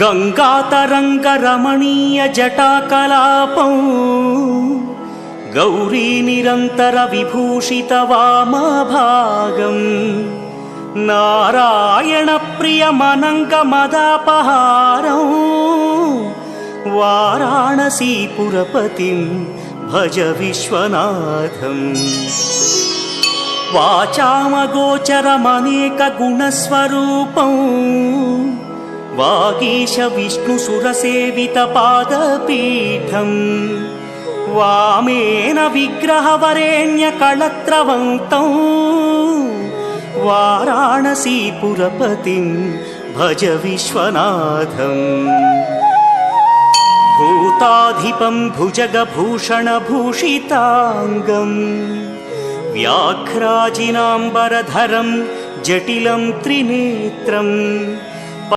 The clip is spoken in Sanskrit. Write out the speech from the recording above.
गङ्गातरङ्गरमणीयजटाकलापं गौरीनिरन्तरविभूषितवामभागं नारायणप्रियमनङ्गमदापहारं वाराणसीपुरपतिं भज विश्वनाथम्। वाचामगोचरमनेकगुणस्वरूपं वागीश विष्णुसुरसेवितपादपीठं वामेन विग्रहवरेण्यकळत्रवन्तं वाराणसीपुरपतिं भज विश्वनाथम्। भूताधिपं भुजगभूषणभूषिताङ्गं व्याघ्राजिनाम्बरधरं जटिलं त्रिनेत्रं